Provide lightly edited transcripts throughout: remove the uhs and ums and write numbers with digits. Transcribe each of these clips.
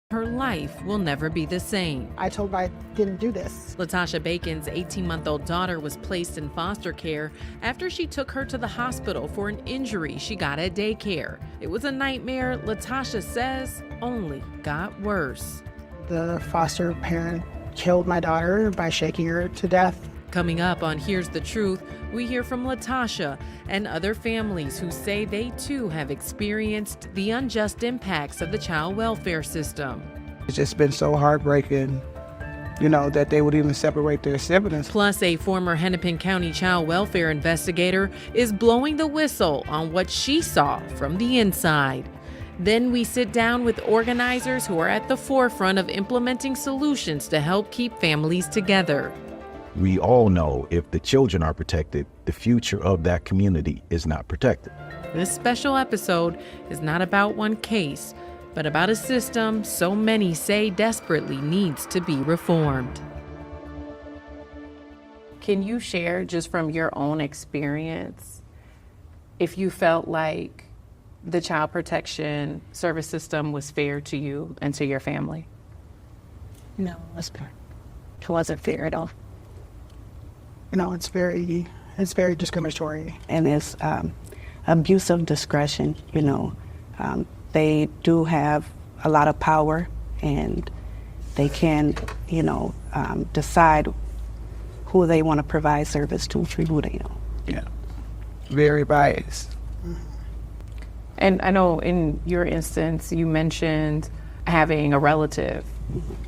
Her life will never be the same. I told her I didn't do this. Latasha Bacon's 18-month-old daughter was placed in foster care after she took her to the hospital for an injury she got at daycare. It was a nightmare Latasha says only got worse. The foster parent killed my daughter by shaking her to death. Coming up on Here's the Truth, we hear from Latasha and other families who say they too have experienced the unjust impacts of the child welfare system. It's just been so heartbreaking, that they would even separate their siblings. Plus, a former Hennepin County child welfare investigator is blowing the whistle on what she saw from the inside. Then we sit down with organizers who are at the forefront of implementing solutions to help keep families together. We all know if the children are protected, the future of that community is not protected. This special episode is not about one case, but about a system so many say desperately needs to be reformed. Can you share just from your own experience if you felt like the child protection service system was fair to you and to your family? No, it wasn't fair at all. It's very discriminatory. And it's abuse of discretion, They do have a lot of power, and they can, decide who they want to provide service to, who they don't. Yeah, very biased. And I know in your instance, you mentioned having a relative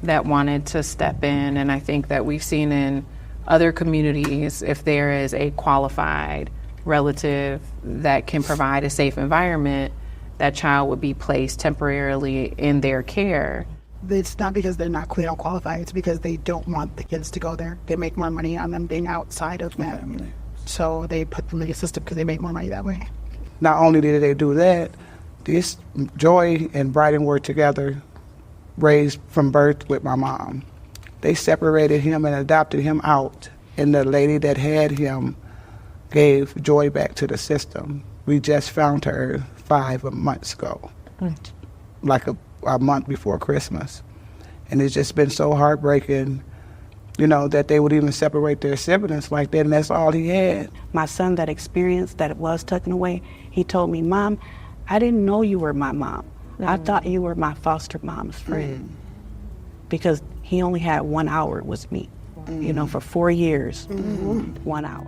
that wanted to step in, and I think that we've seen in other communities, if there is a qualified relative that can provide a safe environment, that child would be placed temporarily in their care. It's not because they don't qualify, it's because they don't want the kids to go there. They make more money on them being outside of that. So they put them in the system because they make more money that way. Not only did they do that, this Joy and Bryden were together, raised from birth with my mom. They separated him and adopted him out, and the lady that had him gave Joy back to the system. We just found her 5 months ago, like a month before Christmas. And it's just been so heartbreaking, that they would even separate their siblings like that, and that's all he had. My son that experienced that it was taken away, he told me, "Mom, I didn't know you were my mom. I thought you were my foster mom's friend." Because he only had 1 hour with me, for 4 years, 1 hour.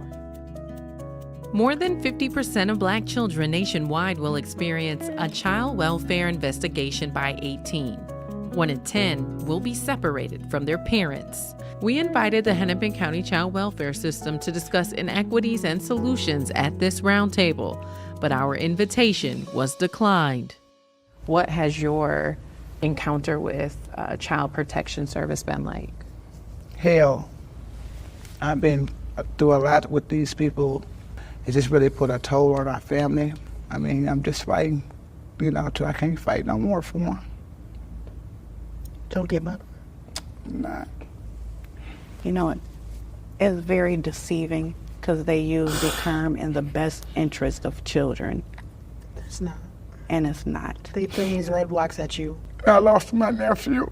More than 50% of Black children nationwide will experience a child welfare investigation by 18. 1 in 10 will be separated from their parents. We invited the Hennepin County Child Welfare System to discuss inequities and solutions at this roundtable, but our invitation was declined. What has your encounter with child protection service been like? Hell. I've been through a lot with these people. It just really put a toll on our family. I'm just fighting, till I can't fight no more for them. Don't give up. Nah. It's very deceiving because they use the term in the best interest of children. It's not. And it's not. They throw these roadblocks at you. I lost my nephew.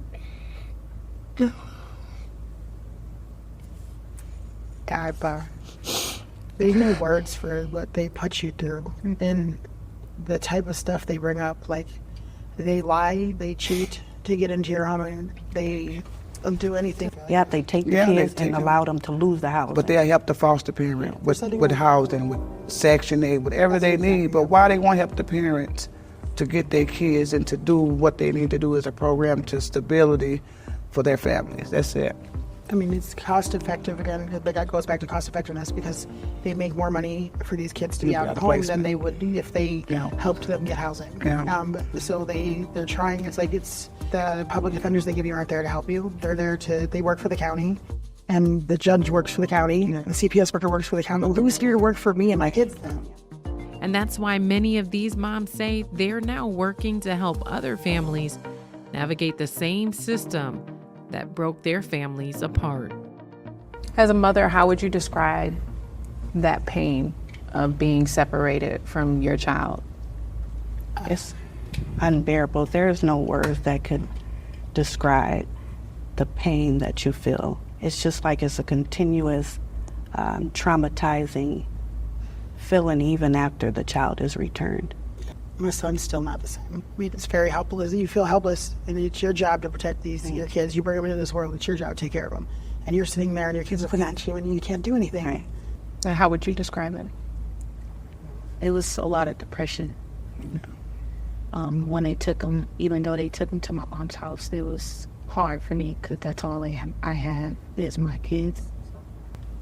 There's no words for what they put you through. And the type of stuff they bring up, like they lie, they cheat to get into your home, and they don't do anything. Yeah, they take the kids and allow them to lose the house. But they help the foster parent with housing, with Section 8, whatever they need. But why they won't help the parents to get their kids and to do what they need to do as a program to stability for their families. That's it. It's cost effective again. That goes back to cost effectiveness because they make more money for these kids to be out at home than they would if they helped them get housing. So they're trying. It's like the public defenders they give you aren't there to help you. They work for the county, and the judge works for the county. The CPS worker works for the county. Who's here to work for me and my kids then? And that's why many of these moms say they're now working to help other families navigate the same system that broke their families apart. As a mother, how would you describe that pain of being separated from your child? It's unbearable. There's no words that could describe the pain that you feel. It's just like it's a continuous traumatizing feeling even after the child is returned. My son's still not the same. I mean, it's very helpless. You feel helpless, and it's your job to protect your kids. You bring them into this world, it's your job to take care of them. And you're sitting there, and your kids are looking at you, and you can't do anything. Right. So how would you describe it? It was a lot of depression. When they took them, even though they took them to my mom's house, it was hard for me because that's all I had is my kids.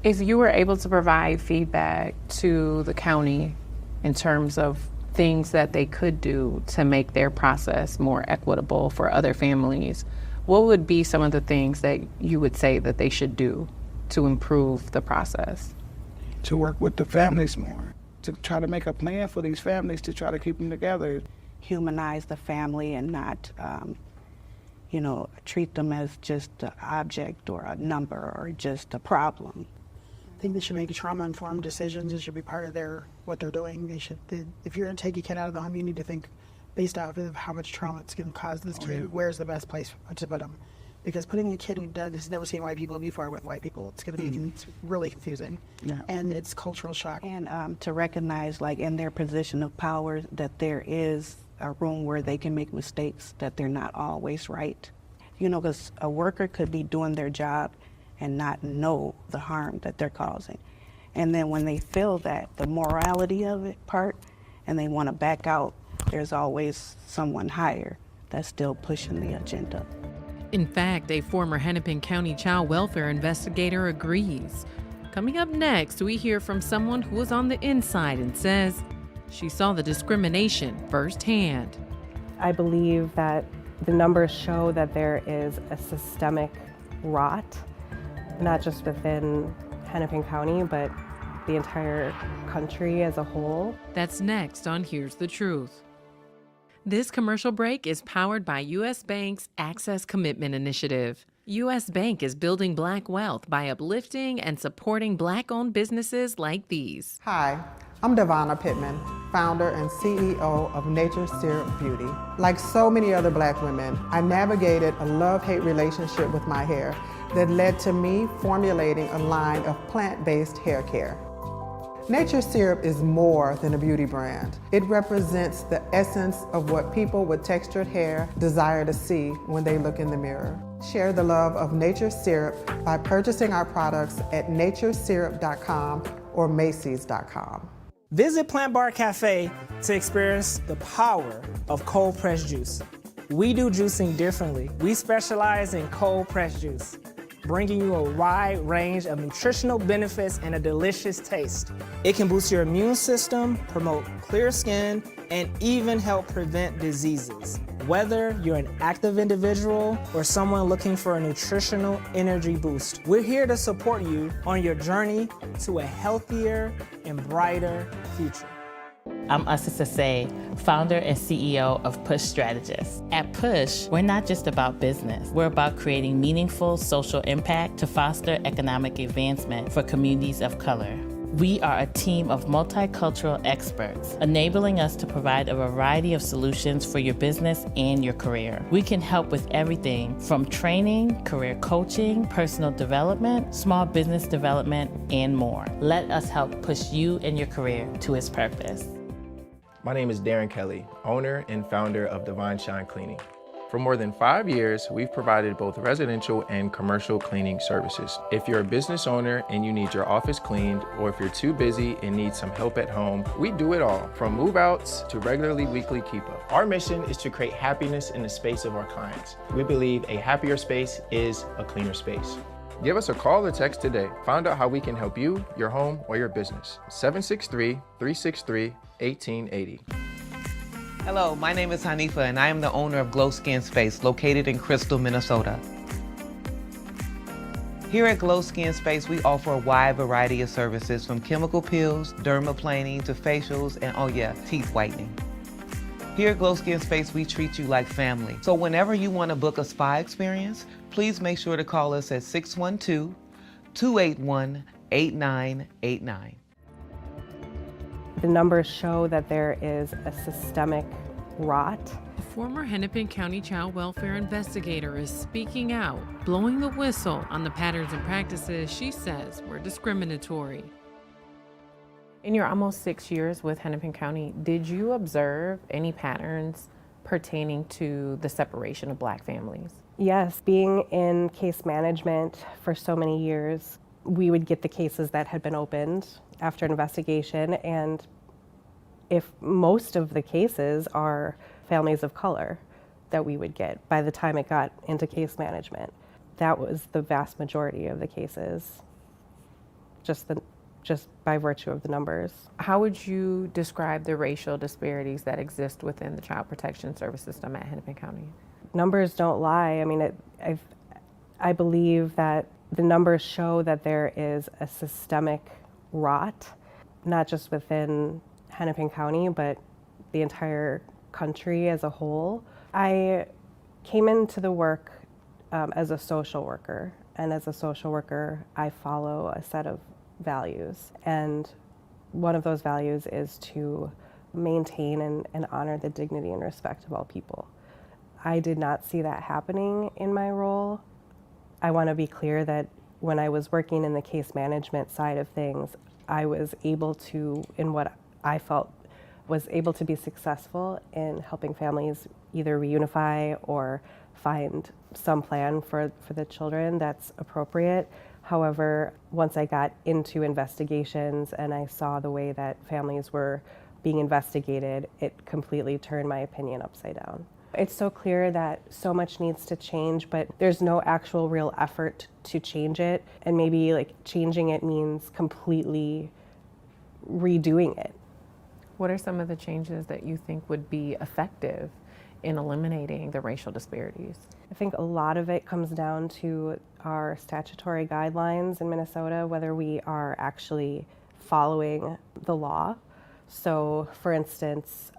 If you were able to provide feedback to the county in terms of things that they could do to make their process more equitable for other families, what would be some of the things that you would say that they should do to improve the process? To work with the families more, to try to make a plan for these families to try to keep them together. Humanize the family and not, treat them as just an object or a number or just a problem. I think they should make trauma-informed decisions. It should be part of what they're doing. If you're going to take a kid out of the home, you need to think based off of how much trauma it's going to cause this kid. Where's the best place to put them? Because putting a kid who has never seen white people before with white people, it's going to be really confusing. Yeah. And it's cultural shock. And to recognize, like in their position of power, that there is a room where they can make mistakes, that they're not always right. Because a worker could be doing their job and not know the harm that they're causing. And then when they feel that, the morality of it part, and they want to back out, there's always someone higher that's still pushing the agenda. In fact, a former Hennepin County child welfare investigator agrees. Coming up next, we hear from someone who was on the inside and says she saw the discrimination firsthand. I believe that the numbers show that there is a systemic rot, not just within Hennepin County, but the entire country as a whole. That's next on Here's the Truth. This commercial break is powered by U.S. Bank's Access Commitment Initiative. U.S. Bank is building Black wealth by uplifting and supporting Black-owned businesses like these. Hi, I'm Devonna Pittman, founder and CEO of Nature Syrup Beauty. Like so many other Black women, I navigated a love-hate relationship with my hair that led to me formulating a line of plant-based hair care. Nature Syrup is more than a beauty brand. It represents the essence of what people with textured hair desire to see when they look in the mirror. Share the love of Nature Syrup by purchasing our products at naturesyrup.com or Macy's.com. Visit Plant Bar Cafe to experience the power of cold pressed juice. We do juicing differently. We specialize in cold pressed juice, bringing you a wide range of nutritional benefits and a delicious taste. It can boost your immune system, promote clear skin, and even help prevent diseases. Whether you're an active individual or someone looking for a nutritional energy boost, we're here to support you on your journey to a healthier and brighter future. I'm Asisa Say, founder and CEO of Push Strategist. At Push, we're not just about business. We're about creating meaningful social impact to foster economic advancement for communities of color. We are a team of multicultural experts, enabling us to provide a variety of solutions for your business and your career. We can help with everything from training, career coaching, personal development, small business development, and more. Let us help push you and your career to its purpose. My name is Darren Kelly, owner and founder of Divine Shine Cleaning. For more than 5 years, we've provided both residential and commercial cleaning services. If you're a business owner and you need your office cleaned, or if you're too busy and need some help at home, we do it all, from move-outs to regularly weekly keep-up. Our mission is to create happiness in the space of our clients. We believe a happier space is a cleaner space. Give us a call or text today. Find out how we can help you, your home, or your business. 763-363-1880. Hello, my name is Hanifa and I am the owner of Glow Skin Space located in Crystal, Minnesota. Here at Glow Skin Space, we offer a wide variety of services from chemical peels, dermaplaning to facials, and oh yeah, teeth whitening. Here at Glow Skin Space, we treat you like family. So whenever you want to book a spa experience, please make sure to call us at 612-281-8989. The numbers show that there is a systemic rot, A former Hennepin County child welfare investigator is speaking out, blowing the whistle on the patterns and practices she says were discriminatory. In your almost 6 years with Hennepin County, did you observe any patterns pertaining to the separation of Black families? Yes, being in case management for so many years, we would get the cases that had been opened after an investigation, and if most of the cases are families of color that we would get by the time it got into case management, that was the vast majority of the cases, just by virtue of the numbers. How would you describe the racial disparities that exist within the child protection service system at Hennepin County? Numbers don't lie. I mean, I believe that the numbers show that there is a systemic rot, not just within Hennepin County, but the entire country as a whole. I came into the work as a social worker, and as a social worker, I follow a set of values, and one of those values is to maintain and honor the dignity and respect of all people. I did not see that happening in my role. I want to be clear that when I was working in the case management side of things, I was able to, in what I felt was able to be successful in helping families either reunify or find some plan for the children that's appropriate. However, once I got into investigations and I saw the way that families were being investigated, it completely turned my opinion upside down. It's so clear that so much needs to change, but there's no actual real effort to change it. And maybe like changing it means completely redoing it. What are some of the changes that you think would be effective in eliminating the racial disparities? I think a lot of it comes down to our statutory guidelines in Minnesota, whether we are actually following the law. So, for instance,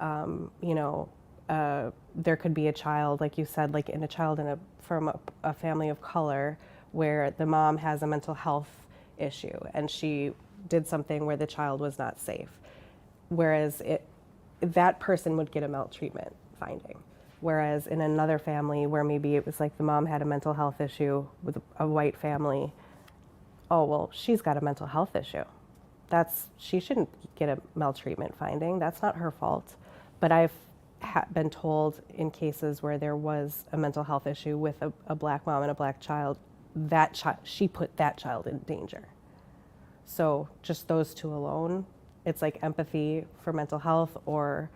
there could be a child, like you said, like in a child from a family of color where the mom has a mental health issue and she did something where the child was not safe. Whereas that person would get a maltreatment finding. Whereas in another family where maybe it was like the mom had a mental health issue with a white family, oh, well, she's got a mental health issue. She shouldn't get a maltreatment finding. That's not her fault. But I've been told in cases where there was a mental health issue with a Black mom and a Black child, she put that child in danger. So just those two alone, it's like empathy for mental health, or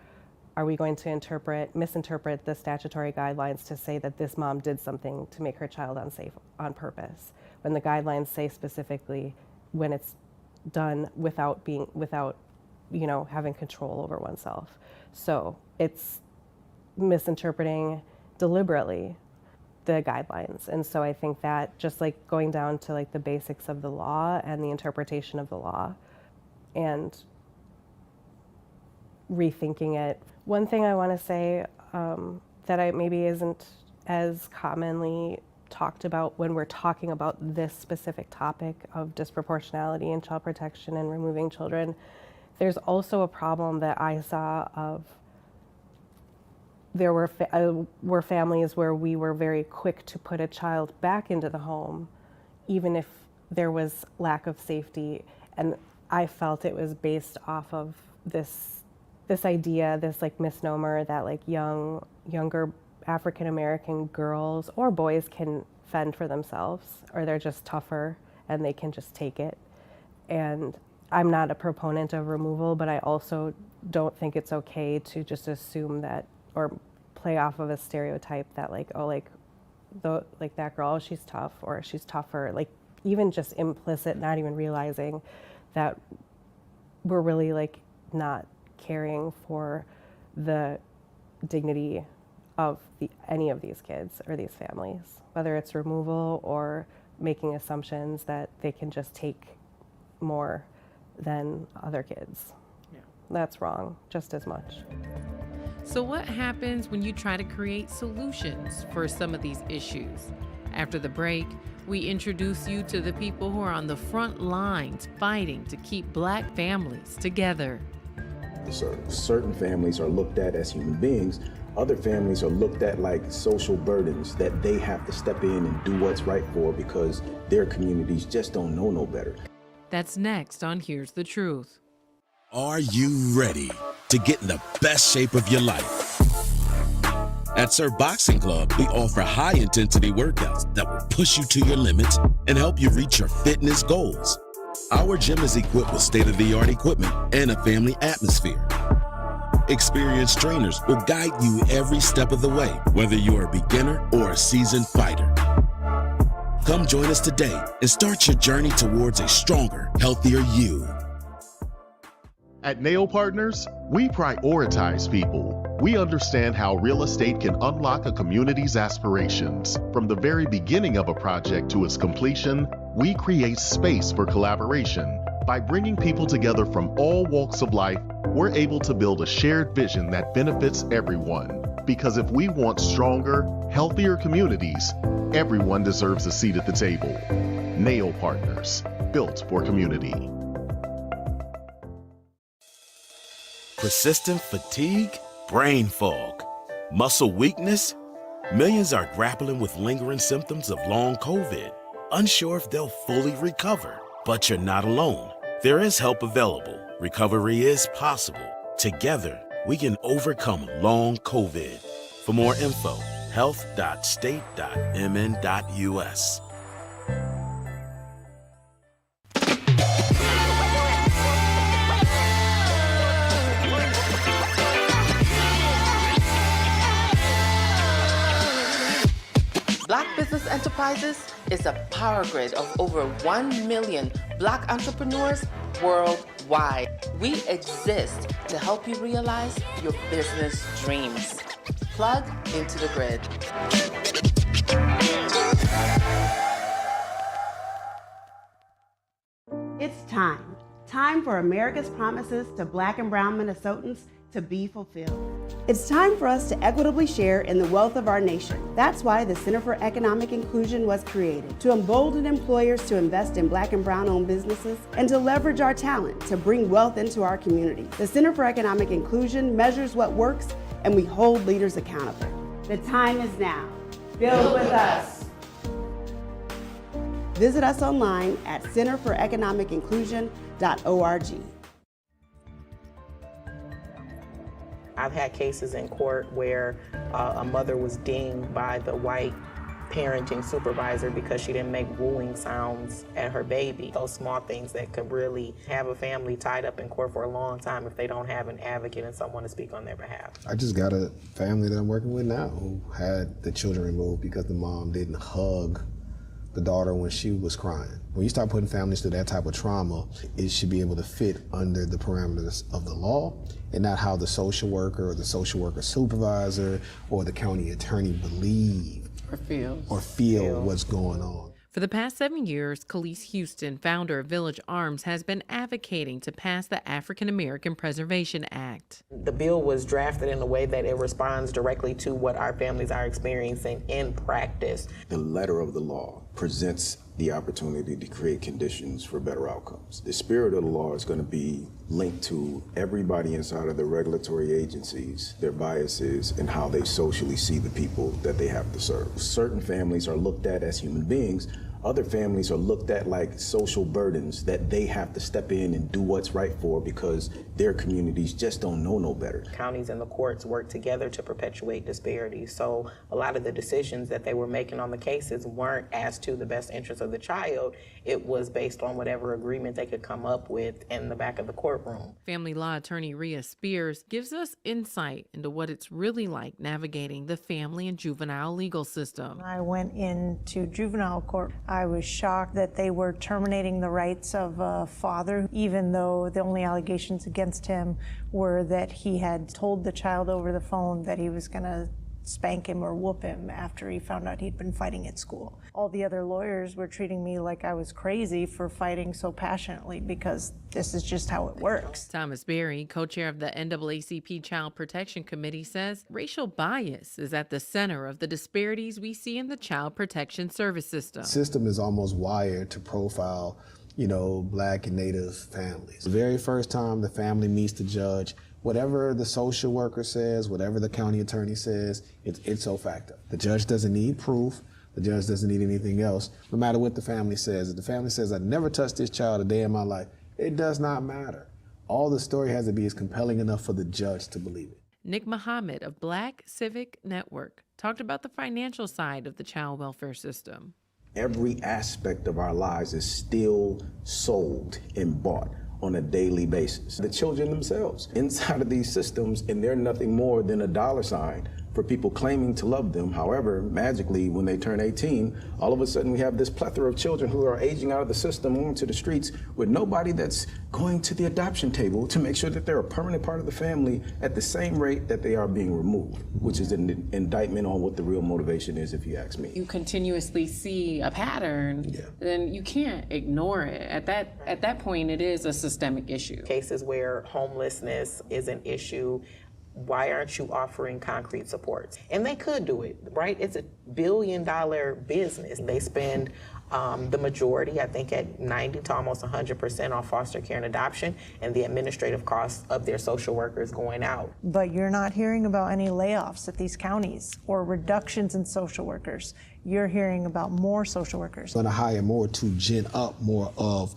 are we going to misinterpret the statutory guidelines to say that this mom did something to make her child unsafe on purpose, when the guidelines say specifically when it's done without having control over oneself. So it's misinterpreting deliberately the guidelines. And so I think that just like going down to like the basics of the law and the interpretation of the law and rethinking it. One thing I want to say that maybe isn't as commonly talked about when we're talking about this specific topic of disproportionality in child protection and removing children, there's also a problem that I saw of there were families where we were very quick to put a child back into the home, even if there was lack of safety. And I felt it was based off of this idea, this like misnomer that like younger African American girls or boys can fend for themselves, or they're just tougher and they can just take it. And I'm not a proponent of removal, but I also don't think it's okay to just assume that or play off of a stereotype that like, oh, like that girl, oh, she's tough or she's tougher, like even just implicit, not even realizing that we're really like not caring for the dignity of any of these kids or these families, whether it's removal or making assumptions that they can just take more than other kids. Yeah. That's wrong just as much. So what happens when you try to create solutions for some of these issues? After the break, we introduce you to the people who are on the front lines fighting to keep Black families together. Certain families are looked at as human beings, Other families are looked at like social burdens that they have to step in and do what's right for because their communities just don't know no better. That's next on Here's the Truth. Are you ready to get in the best shape of your life? At Sir Boxing Club, we offer high-intensity workouts that will push you to your limits and help you reach your fitness goals. Our gym is equipped with state-of-the-art equipment and a family atmosphere. Experienced trainers will guide you every step of the way, whether you're a beginner or a seasoned fighter. Come join us today and start your journey towards a stronger, healthier you. At Nail Partners, we prioritize people. We understand how real estate can unlock a community's aspirations. From the very beginning of a project to its completion, we create space for collaboration. By bringing people together from all walks of life, we're able to build a shared vision that benefits everyone. Because if we want stronger, healthier communities, everyone deserves a seat at the table. Nail Partners, built for community. Persistent fatigue, brain fog, muscle weakness. Millions are grappling with lingering symptoms of long COVID, unsure if they'll fully recover. But you're not alone. There is help available. Recovery is possible. Together, we can overcome long COVID. For more info, health.state.mn.us. Black Business Enterprises is a power grid of over 1 million Black entrepreneurs worldwide. We exist to help you realize your business dreams. Plug into the grid. It's time. Time for America's promises to Black and Brown Minnesotans to be fulfilled. It's time for us to equitably share in the wealth of our nation. That's why the Center for Economic Inclusion was created, to embolden employers to invest in Black and Brown-owned businesses and to leverage our talent to bring wealth into our community. The Center for Economic Inclusion measures what works, and we hold leaders accountable. The time is now. Build with us. Visit us online at centerforeconomicinclusion.org. I've had cases in court where a mother was dinged by the white parenting supervisor because she didn't make wooing sounds at her baby. Those small things that could really have a family tied up in court for a long time if they don't have an advocate and someone to speak on their behalf. I just got a family that I'm working with now who had the children removed because the mom didn't hug the daughter when she was crying. When you start putting families through that type of trauma, it should be able to fit under the parameters of the law and not how the social worker or the social worker supervisor or the county attorney believe or feel what's going on. For the past 7 years, Khalees Houston, founder of Village Arms, has been advocating to pass the African American Preservation Act. The bill was drafted in a way that it responds directly to what our families are experiencing in practice. The letter of the law presents the opportunity to create conditions for better outcomes. The spirit of the law is going to be linked to everybody inside of the regulatory agencies, their biases, and how they socially see the people that they have to serve. Certain families are looked at as human beings. Other families are looked at like social burdens that they have to step in and do what's right for because their communities just don't know no better. Counties and the courts work together to perpetuate disparities. So a lot of the decisions that they were making on the cases weren't as to the best interest of the child. It was based on whatever agreement they could come up with in the back of the courtroom. Family law attorney Rhea Spears gives us insight into what it's really like navigating the family and juvenile legal system. I went into juvenile court. I was shocked that they were terminating the rights of a father, even though the only allegations against him were that he had told the child over the phone that he was going to spank him or whoop him after he found out he'd been fighting at school. All the other lawyers were treating me like I was crazy for fighting so passionately because this is just how it works. Thomas Berry, co-chair of the NAACP Child Protection Committee, says racial bias is at the center of the disparities we see in the child protection service system. The system is almost wired to profile, Black and Native families. The very first time the family meets the judge, Whatever the social worker says, whatever the county attorney says, it's ipso facto. The judge doesn't need proof. The judge doesn't need anything else, no matter what the family says. If the family says, I never touched this child a day in my life, it does not matter. All the story has to be is compelling enough for the judge to believe it. Nick Muhammad of Black Civic Network talked about the financial side of the child welfare system. Every aspect of our lives is still sold and bought on a daily basis. The children themselves inside of these systems, and they're nothing more than a dollar sign for people claiming to love them. However, magically, when they turn 18, all of a sudden we have this plethora of children who are aging out of the system onto the streets with nobody that's going to the adoption table to make sure that they're a permanent part of the family at the same rate that they are being removed, which is an indictment on what the real motivation is, if you ask me. You continuously see a pattern, then you can't ignore it. At that point, it is a systemic issue. Cases where homelessness is an issue, why aren't you offering concrete supports? And they could do it, right? It's $1 billion business. They spend the majority, I think at 90 to almost 100% on foster care and adoption, and the administrative costs of their social workers going out. But you're not hearing about any layoffs at these counties or reductions in social workers. You're hearing about more social workers. Going to hire more to gin up more of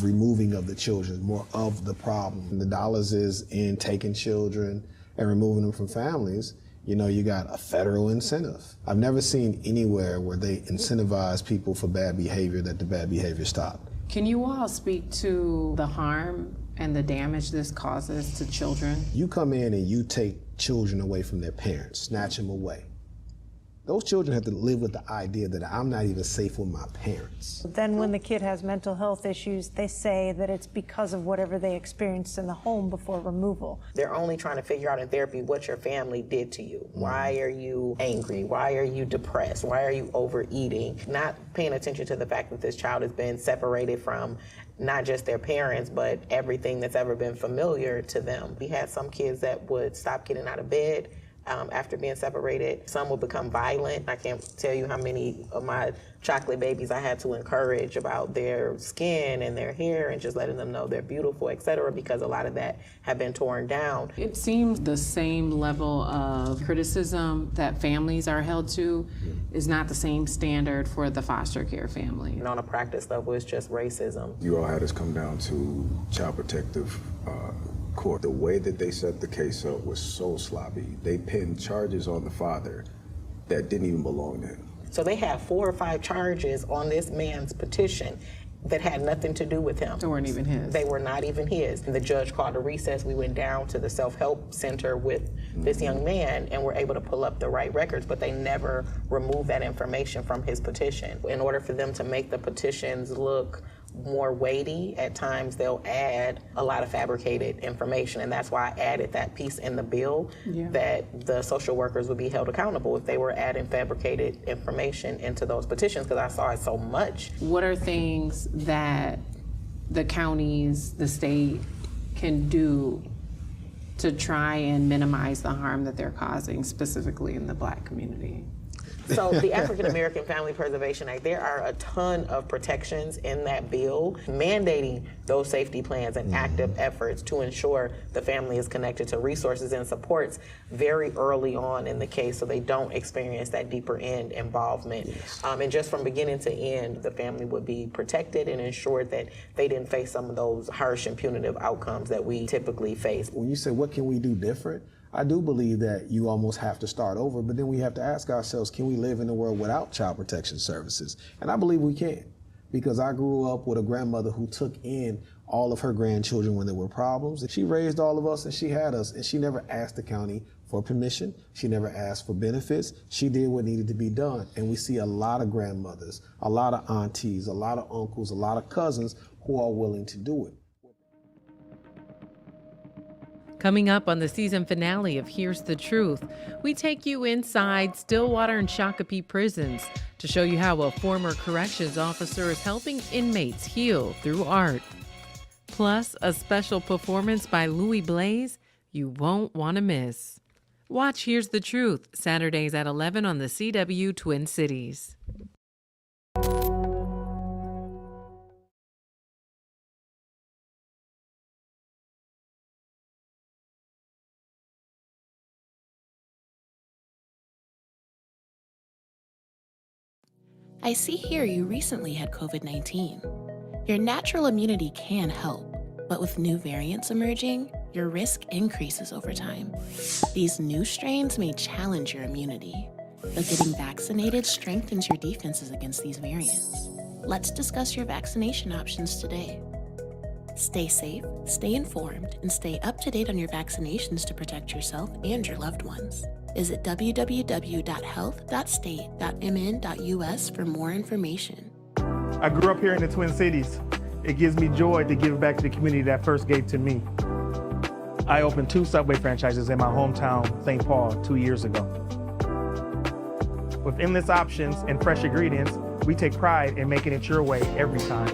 removing of the children, more of the problem. And the dollars is in taking children and removing them from families. You know, you got a federal incentive. I've never seen anywhere where they incentivize people for bad behavior that the bad behavior stopped. Can you all speak to the harm and the damage this causes to children? You come in and you take children away from their parents, snatch them away. Those children have to live with the idea that I'm not even safe with my parents. Then when the kid has mental health issues, they say that it's because of whatever they experienced in the home before removal. They're only trying to figure out in therapy what your family did to you. Why are you angry? Why are you depressed? Why are you overeating? Not paying attention to the fact that this child has been separated from not just their parents, but everything that's ever been familiar to them. We had some kids that would stop getting out of bed after being separated. Some will become violent. I can't tell you how many of my chocolate babies I had to encourage about their skin and their hair and just letting them know they're beautiful, et cetera, because a lot of that had been torn down. It seems the same level of criticism that families are held to is not the same standard for the foster care family. And on a practice level, it's just racism. You all had us come down to Child Protective Court. The way that they set the case up was so sloppy. They pinned charges on the father that didn't even belong to him. So they had 4 or 5 charges on this man's petition that had nothing to do with him. They weren't even his. They were not even his. And the judge called a recess. We went down to the self-help center with this young man and were able to pull up the right records, but they never removed that information from his petition. In order for them to make the petitions look more weighty, at times they'll add a lot of fabricated information, and that's why I added that piece in the bill that the social workers would be held accountable if they were adding fabricated information into those petitions, because I saw it so much. What are things that the counties, the state can do to try and minimize the harm that they're causing, specifically in the Black community? So the African American Family Preservation Act, there are a ton of protections in that bill mandating those safety plans and active efforts to ensure the family is connected to resources and supports very early on in the case so they don't experience that deeper end involvement. And just from beginning to end, the family would be protected and ensured that they didn't face some of those harsh and punitive outcomes that we typically face. When you say, what can we do different? I do believe that you almost have to start over, but then we have to ask ourselves, can we live in a world without child protection services? And I believe we can, because I grew up with a grandmother who took in all of her grandchildren when there were problems. And she raised all of us and she had us, and she never asked the county for permission. She never asked for benefits. She did what needed to be done. And we see a lot of grandmothers, a lot of aunties, a lot of uncles, a lot of cousins who are willing to do it. Coming up on the season finale of Here's the Truth, we take you inside Stillwater and Shakopee prisons to show you how a former corrections officer is helping inmates heal through art. Plus, a special performance by Louis Blaze you won't want to miss. Watch Here's the Truth, Saturdays at 11 on the CW Twin Cities. I see here you recently had COVID-19. Your natural immunity can help, but with new variants emerging, your risk increases over time. These new strains may challenge your immunity, but getting vaccinated strengthens your defenses against these variants. Let's discuss your vaccination options today. Stay safe, stay informed, and stay up to date on your vaccinations to protect yourself and your loved ones. Visit www.health.state.mn.us for more information. I grew up here in the Twin Cities. It gives me joy to give back to the community that first gave to me. I opened 2 Subway franchises in my hometown, St. Paul, 2 years ago. With endless options and fresh ingredients, we take pride in making it your way every time.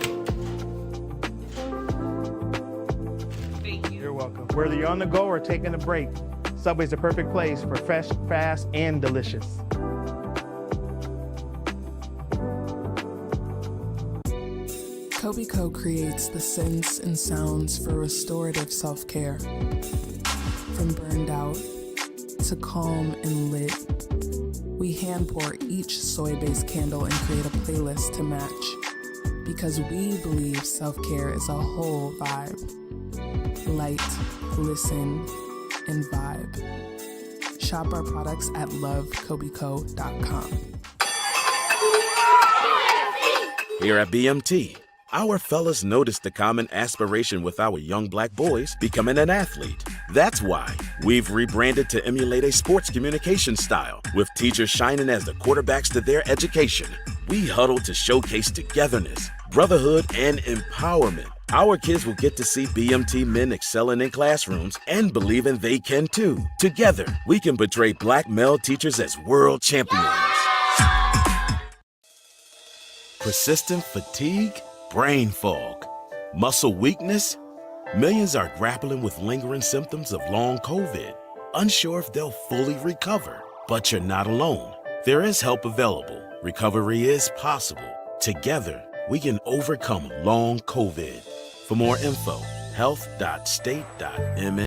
You're welcome. Whether you're on the go or taking a break, Subway's the perfect place for fresh, fast, and delicious. KobeCo creates the scents and sounds for restorative self-care. From burned out to calm and lit, we hand pour each soy-based candle and create a playlist to match. Because we believe self-care is a whole vibe. Light, listen, and vibe. Shop our products at lovekobeco.com. Here at BMT, our fellas noticed the common aspiration with our young black boys becoming an athlete. That's why we've rebranded to emulate a sports communication style, with teachers shining as the quarterbacks to their education. We huddle to showcase togetherness, brotherhood, and empowerment. Our kids will get to see BMT men excelling in classrooms and believing they can too. Together, we can portray black male teachers as world champions. Persistent fatigue, brain fog, muscle weakness. Millions are grappling with lingering symptoms of long COVID, unsure if they'll fully recover. But you're not alone. There is help available. Recovery is possible. Together, we can overcome long COVID. For more info, health.state.mn.